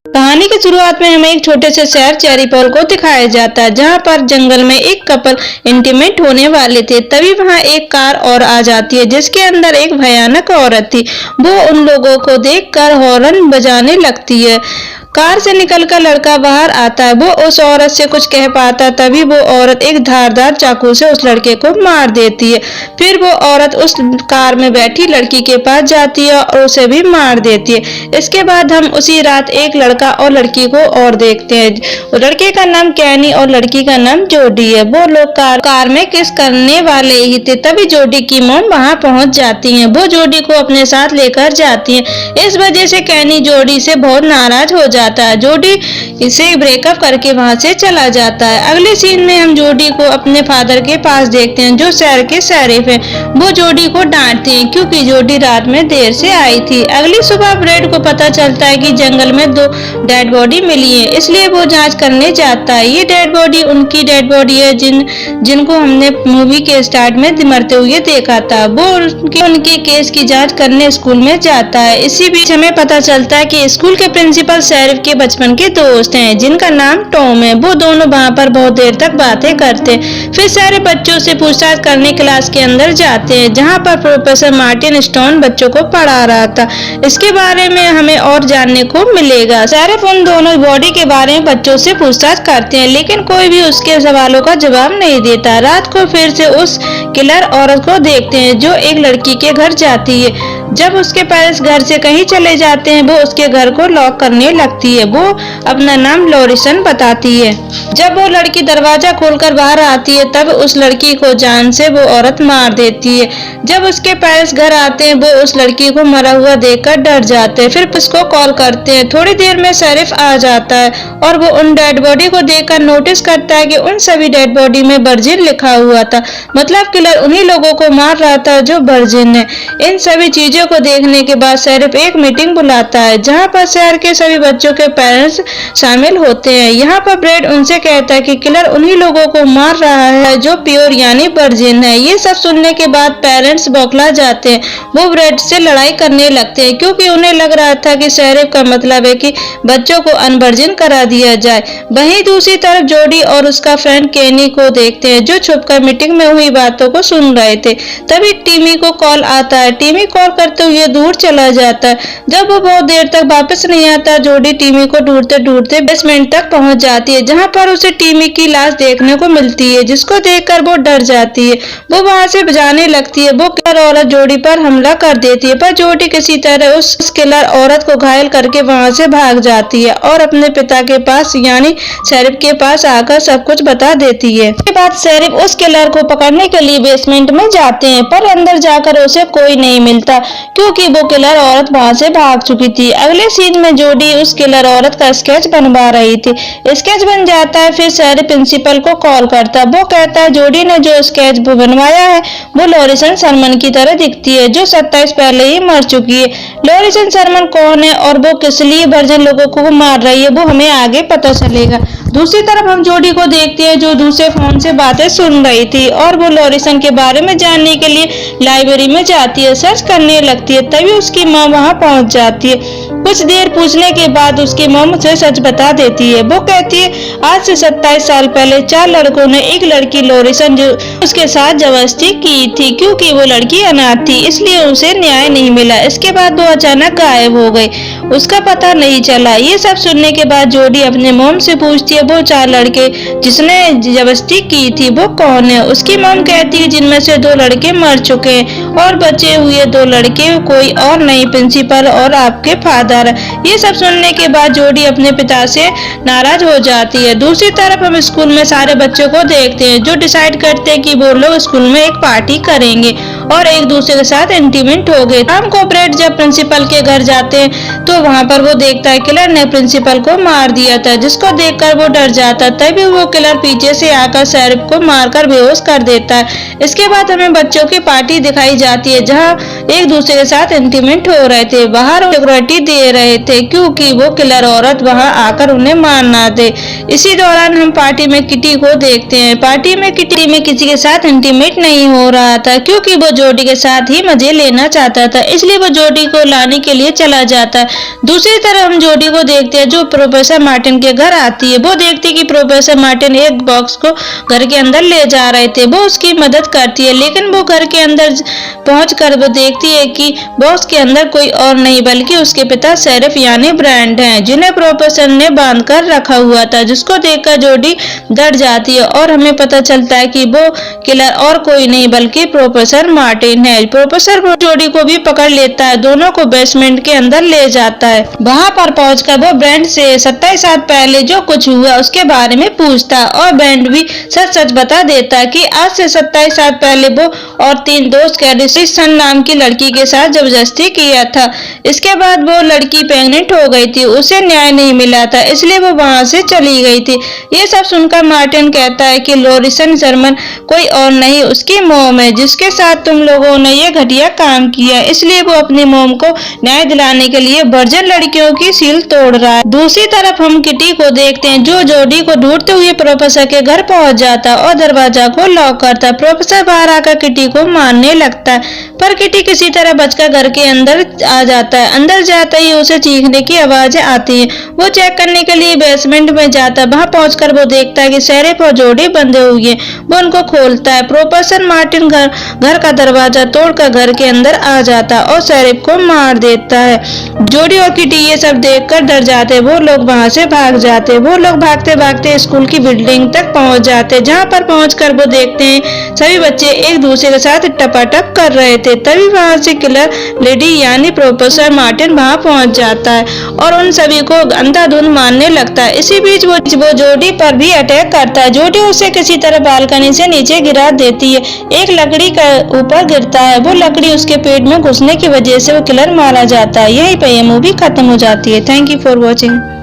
कहानी की शुरुआत में हमें एक छोटे से शहर चेरीपॉल को दिखाया जाता है, जहां पर जंगल में एक कपल इंटीमेट होने वाले थे। तभी वहां एक कार और आ जाती है, जिसके अंदर एक भयानक औरत थी। वो उन लोगों को देखकर हॉर्न बजाने लगती है। कार से निकलकर लड़का बाहर आता है। वो उस औरत से कुछ कह पाता, तभी वो औरत एक धारदार चाकू से उस लड़के को मार देती है। फिर वो औरत उस कार में बैठी लड़की के पास जाती है और उसे भी मार देती है। इसके बाद हम उसी रात एक लड़का और लड़की को और देखते हैं। लड़के का नाम कैनी और लड़की का नाम जोडी है। वो लोग कार में किस करने वाले ही थे, तभी जोडी की मॉम वहां पहुंच जाती है। वो जोडी को अपने साथ लेकर जाती है। इस वजह से कैनी जोडी से बहुत नाराज हो जाता है। जोडी इसे ब्रेकअप करके वहां से चला जाता है। अगले सीन में हम जोडी को अपने फादर के पास देखते हैं, जो शहर के शरीफ हैं। वो जोडी को डांटते हैं क्योंकि जोडी रात में देर से आई थी। अगली सुबह ब्रेड को पता चलता है कि जंगल में 2 डेड बॉडी मिली है, इसलिए वो जांच करने जाता है। ये डेड बॉडी उनकी डेड बॉडी है जिनको हमने मूवी के स्टार्ट में मरते हुए देखा था। वो उनके केस की जांच करने स्कूल में जाता है। इसी बीच हमें पता चलता है कि स्कूल के प्रिंसिपल शरीफ के बचपन के दोस्त हैं, जिनका नाम टॉम है। वो दोनों वहाँ पर बहुत देर तक बातें करते हैं। फिर सारे बच्चों से पूछताछ करने क्लास के अंदर जाते हैं, जहाँ पर प्रोफेसर मार्टिन स्टोन बच्चों को पढ़ा रहा था। इसके बारे में हमें और जानने को मिलेगा। शरीफ उन दोनों बॉडी के बारे में बच्चों से पूछताछ करते हैं, लेकिन कोई भी उसके सवालों का जवाब नहीं देता। रात को फिर से उस किलर औरत को देखते हैं, जो एक लड़की के घर जाती है। जब उसके पेरेंट्स घर से कहीं चले जाते हैं, वो उसके घर को लॉक करने लगती है। वो अपना नाम लॉरिसन बताती है। जब वो लड़की दरवाजा खोलकर बाहर आती है, तब उस लड़की को जान से वो औरत मार देती है। जब उसके पेरेंट्स घर आते हैं, वो उस लड़की को मरा हुआ देखकर डर जाते हैं। फिर उसको कॉल करते हैं। थोड़ी देर में शरीफ आ जाता है और वो उन डेड बॉडी को देखकर नोटिस करता है कि उन सभी डेड बॉडी में वर्जिन लिखा हुआ था। मतलब किलर उन्हीं लोगों को मार रहा था जो वर्जिन है। इन सभी चीजों को देखने के बाद शरीफ एक मीटिंग बुलाता है, जहाँ पर शहर के सभी बच्चों के पेरेंट्स शामिल होते हैं। यहाँ पर ब्रेड उनसे कहता है कि किलर उन्हीं लोगों को मार रहा है जो प्योर यानी वर्जिन है। ये सब सुनने के बाद पेरेंट्स बौखला जाते हैं। वो ब्रेड से लड़ाई करने लगते हैं, क्योंकि उन्हें लग रहा था कि शरीफ का मतलब है कि बच्चों को अनवर्जिन करा दिया जाए। वहीं दूसरी तरफ जोडी और उसका फ्रेंड केनी को देखते हैं, जो छुपकर मीटिंग में हुई बातों को सुन रहे थे। तभी टीमी को कॉल आता है। टीमी कॉल करते हुए दूर चला जाता है। जब वो बहुत देर तक वापस नहीं आता, जोडी टीमी को ढूंढते ढूंढते बेसमेंट तक पहुंच जाती है, जहां पर उसे टीमी की लाश देखने को मिलती है, जिसको देखकर वो डर जाती है। वो वहां से जाने लगती है। वो किलर औरत जोडी पर हमला कर देती है, पर जोडी किसी तरह उस किलर औरत को घायल करके वहां से भाग जाती है और अपने पिता के पास यानी शरीफ के पास आकर सब कुछ बता देती है। इसके बाद शरीफ उस किलर को पकड़ने के लिए बेसमेंट में जाते हैं, पर अंदर जाकर उसे कोई नहीं मिलता, क्योंकि वो किलर औरत वहां से भाग चुकी थी। अगले सीन में जोडी उस किलर औरत का स्केच बनवा रही थी। स्केच बन जाता है। फिर शरीफ प्रिंसिपल को कॉल करता है। वो कहता है जोडी ने जो स्केच बनवाया है वो लॉरिसन शर्मन की तरह दिखती है, जो 27 पहले ही मर चुकी है। लॉरिसन शर्मन कौन है और वो किस लिए वर्जिन लोगों को मार रही है, वो हमें आगे पता चलेगा। दूसरी तरफ हम जोडी को देखते हैं, जो दूसरे फोन से बातें सुन रही थी और वो लॉरिसन के बारे में जानने के लिए लाइब्रेरी में जाती है, सर्च करने लगती है। तभी उसकी माँ वहां पहुंच जाती है। कुछ देर पूछने के बाद उसकी मॉम उसे सच बता देती है। वो कहती है आज से 27 साल पहले 4 लड़कों ने एक लड़की लॉरिसन जो उसके साथ जबरदस्ती की थी, क्योंकि वो लड़की अनाथ थी, इसलिए उसे न्याय नहीं मिला। इसके बाद वो अचानक गायब हो गई, उसका पता नहीं चला। ये सब सुनने के बाद जोडी अपने मॉम से पूछती है वो 4 लड़के जिसने जबरदस्ती की थी वो कौन है। उसकी मॉम कहती है जिनमें से 2 लड़के मर चुके हैं और बचे हुए 2 लड़के कोई और नहीं, प्रिंसिपल और आपके फादर। ये सब सुनने के बाद जोडी अपने पिता से नाराज हो जाती है। दूसरी तरफ हम स्कूल में सारे बच्चों को देखते हैं, जो डिसाइड करते हैं कि वो लोग स्कूल में एक पार्टी करेंगे और एक दूसरे के साथ इंटीमेट हो गए। शाम को ब्रेड जब प्रिंसिपल के घर जाते हैं, तो वहाँ पर वो देखता है किलर ने प्रिंसिपल को मार दिया था, जिसको देखकर वो डर जाता है। तभी वो किलर पीछे से आकर शरीफ को मारकर बेहोश कर देता है। इसके बाद हमें बच्चों की पार्टी दिखाई जाती है, जहाँ एक दूसरे के साथ इंटीमेट हो रहे थे। बाहर सिक्योरिटी दे रहे थे, क्योंकि वो किलर औरत वहां आकर उन्हें मार ना दे। इसी दौरान हम पार्टी में किटी को देखते हैं। पार्टी में किटी में किसी के साथ इंटीमेट नहीं हो रहा था, क्योंकि वो जोडी के साथ ही मजे लेना चाहता था, इसलिए वो जोडी को लाने के लिए चला जाता है। दूसरी तरफ हम जोडी को देखते हैं जो प्रोफेसर मार्टिन के घर आती है। वो देखती है कि प्रोफेसर मार्टिन एक बॉक्स को घर के अंदर ले जा रहे थे। वो उसकी मदद करती है, लेकिन वो घर के अंदर पहुंचकर वो देखती है कि बॉक्स के अंदर कोई और नहीं बल्कि उसके पिता शेरिफ यानी ब्रांड हैं, जिन्हें प्रोफेसर ने बांध कर रखा हुआ था, जिसको देखकर जोडी डर जाती है और हमें पता चलता है कि वो किलर और कोई नहीं बल्कि प्रोफेसर मार्टिन है। प्रोफेसर जोडी को भी पकड़ लेता है, दोनों को बेसमेंट के अंदर ले जाता है। वहां पर पहुंचकर वो ब्रांड से 27 साल पहले जो कुछ हुआ उसके बारे में पूछता है और ब्रांड भी सच सच बता देता है कि आज से 27 साल पहले वो और 3 दोस्त कैरिसी सन नाम की लड़की के साथ जबरदस्ती किया था। इसके बाद वो लड़की प्रेग्नेंट हो गई थी, उसे न्याय नहीं मिला था, इसलिए वो वहां से चली गई थी। ये सब सुनकर मार्टिन कहता है कि लॉरिसन जर्मन कोई और नहीं उसकी मोम है, जिसके साथ तुम लोगों ने ये घटिया काम किया, इसलिए वो अपनी मोम को न्याय दिलाने के लिए वर्जिन लड़कियों की सील तोड़ रहा है। दूसरी तरफ हम किटी को देखते हैं जो जोडी को ढूंढते हुए प्रोफेसर के घर पहुंच जाता और दरवाजा को लॉक करता। प्रोफेसर बाहर आकर किटी को मारने लगता है, पर किटी किसी तरह बचकर घर के अंदर आ जाता है। अंदर जाते ही उसे चीखने की आवाजें आती है। वो चेक करने के लिए बेसमेंट में जाता है। वहां पहुंचकर वो देखता है कि शेरिफ और जोडी बंधे हुए हैं। वो उनको खोलता है। प्रोफेसर मार्टिन घर का दरवाजा तोड़कर घर के अंदर आ जाता है और शेरिफ को मार देता है। जोडी और किटी ये सब देखकर डर जाते, वो लोग वहां से भाग जाते। वो लोग भागते भागते स्कूल की बिल्डिंग तक पहुंच जाते, जहां पर पहुंचकर वो देखते हैं सभी बच्चे एक दूसरे के साथ टपाटप कर रहे थे। तभी वहां से किलर लेडी यानी प्रोफेसर मार्टिन वहां पहुंच जाता है और उन सभी को अंधाधुंध मारने लगता है। इसी बीच वो जोडी पर भी अटैक करता है। जोडी उसे किसी तरह बालकनी से नीचे गिरा देती है, एक लकड़ी का ऊपर गिरता है। वो लकड़ी उसके पेट में घुसने की वजह से वो किलर मारा जाता है। यहीं पे ये मूवी खत्म हो जाती है। Thank you for watching.